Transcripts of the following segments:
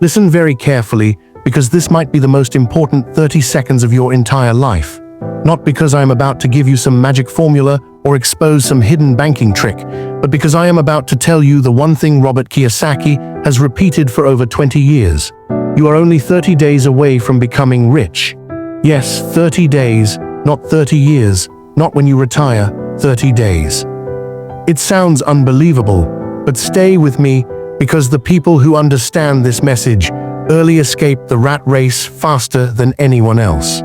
Listen very carefully, because this might be the most important 30 seconds of your entire life. Not because I am about to give you some magic formula or expose some hidden banking trick, but because I am about to tell you the one thing Robert Kiyosaki has repeated for over 20 years. You are only 30 days away from becoming rich. Yes, 30 days, not 30 years, not when you retire, 30 days. It sounds unbelievable, but stay with me, because the people who understand this message early escape the rat race faster than anyone else.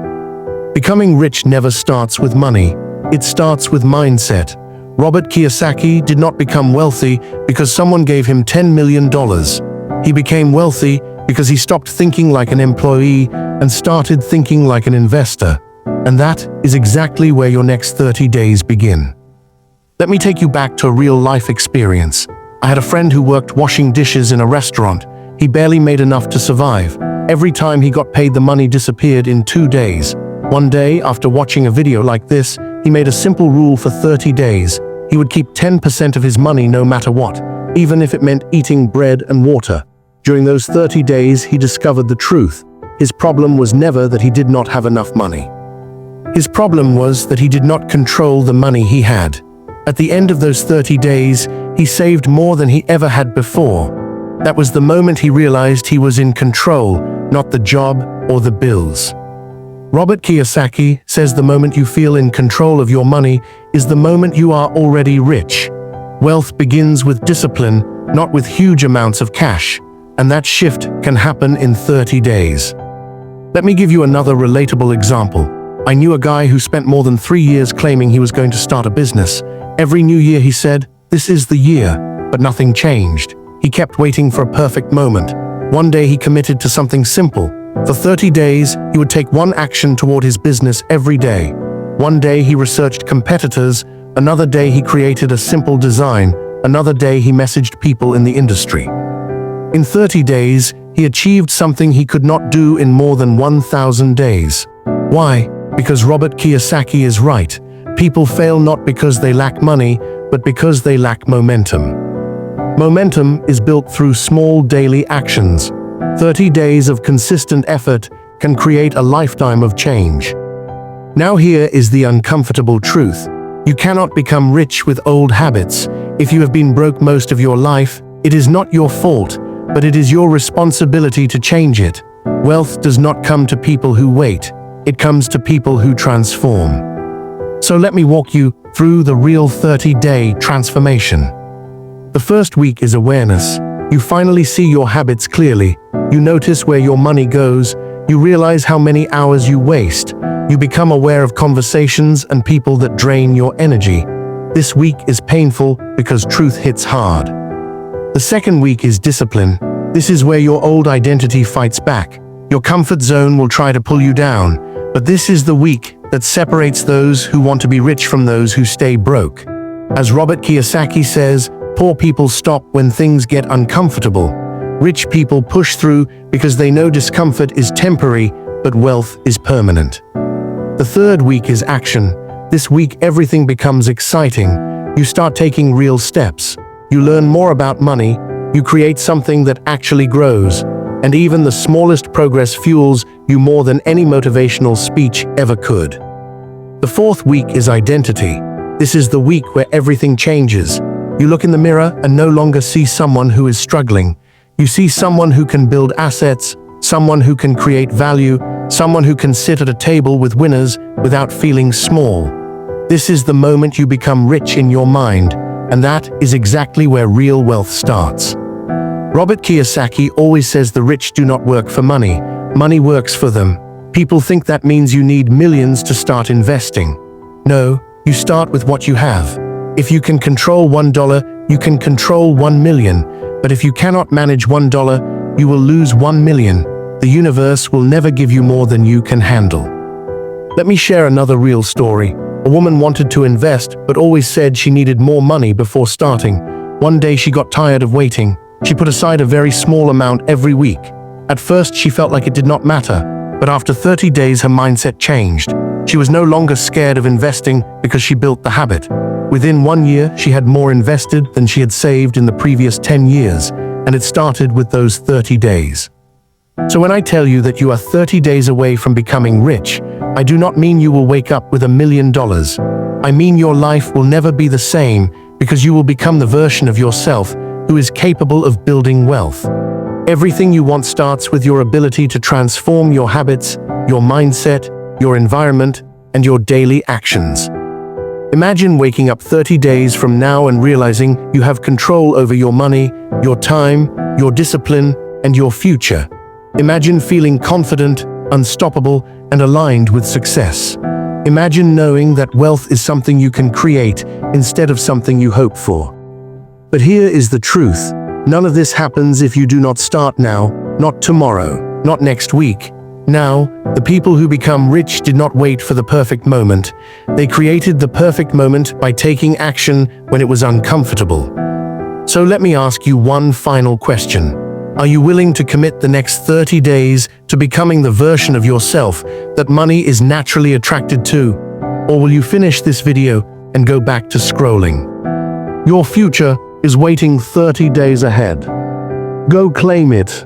Becoming rich never starts with money. It starts with mindset. Robert Kiyosaki did not become wealthy because someone gave him $10 million. He became wealthy because he stopped thinking like an employee and started thinking like an investor. And that is exactly where your next 30 days begin. Let me take you back to a real-life experience. I had a friend who worked washing dishes in a restaurant. He barely made enough to survive. Every time he got paid, the money disappeared in 2 days. One day, after watching a video like this, he made a simple rule for 30 days. He would keep 10% of his money no matter what, even if it meant eating bread and water. During those 30 days, he discovered the truth. His problem was never that he did not have enough money. His problem was that he did not control the money he had. At the end of those 30 days, he saved more than he ever had before. That was the moment he realized he was in control, not the job or the bills. Robert Kiyosaki says the moment you feel in control of your money is the moment you are already rich. Wealth begins with discipline, not with huge amounts of cash, and that shift can happen in 30 days. Let me give you another relatable example. I knew a guy who spent more than 3 years claiming he was going to start a business. Every new year he said, "This is the year," but nothing changed. He kept waiting for a perfect moment. One day he committed to something simple. For 30 days, he would take one action toward his business every day. One day he researched competitors, another day he created a simple design, another day he messaged people in the industry. In 30 days, he achieved something he could not do in more than 1,000 days. Why? Because Robert Kiyosaki is right. People fail not because they lack money, but because they lack momentum. Momentum is built through small daily actions. 30 days of consistent effort can create a lifetime of change. Now here is the uncomfortable truth. You cannot become rich with old habits. If you have been broke most of your life, it is not your fault, but it is your responsibility to change it. Wealth does not come to people who wait. It comes to people who transform. So let me walk you through the real 30-day transformation. The first week is awareness. You finally see your habits clearly. You notice where your money goes. You realize how many hours you waste. You become aware of conversations and people that drain your energy. This week is painful because truth hits hard. The second week is discipline. This is where your old identity fights back. Your comfort zone will try to pull you down, but this is the week that separates those who want to be rich from those who stay broke. As Robert Kiyosaki says, poor people stop when things get uncomfortable. Rich people push through because they know discomfort is temporary, but wealth is permanent. The third week is action. This week everything becomes exciting. You start taking real steps. You learn more about money. You create something that actually grows. And even the smallest progress fuels you more than any motivational speech ever could. The fourth week is identity. This is the week where everything changes. You look in the mirror and no longer see someone who is struggling. You see someone who can build assets, someone who can create value, someone who can sit at a table with winners without feeling small. This is the moment you become rich in your mind, and that is exactly where real wealth starts. Robert Kiyosaki always says the rich do not work for money. Money works for them. People think that means you need millions to start investing. No, you start with what you have. If you can control $1, you can control 1 million. But if you cannot manage $1, you will lose 1 million. The universe will never give you more than you can handle. Let me share another real story. A woman wanted to invest, but always said she needed more money before starting. One day she got tired of waiting. She put aside a very small amount every week. At first she felt like it did not matter, but after 30 days her mindset changed. She was no longer scared of investing because she built the habit. Within 1 year, she had more invested than she had saved in the previous 10 years, and it started with those 30 days. So when I tell you that you are 30 days away from becoming rich, I do not mean you will wake up with $1 million. I mean your life will never be the same because you will become the version of yourself who is capable of building wealth. Everything you want starts with your ability to transform your habits, your mindset, your environment, and your daily actions. Imagine waking up 30 days from now and realizing you have control over your money, your time, your discipline, and your future. Imagine feeling confident, unstoppable, and aligned with success. Imagine knowing that wealth is something you can create instead of something you hope for. But here is the truth. None of this happens if you do not start now, not tomorrow, not next week. Now, the people who become rich did not wait for the perfect moment. They created the perfect moment by taking action when it was uncomfortable. So let me ask you one final question. Are you willing to commit the next 30 days to becoming the version of yourself that money is naturally attracted to? Or will you finish this video and go back to scrolling? Your future is waiting 30 days ahead. Go claim it.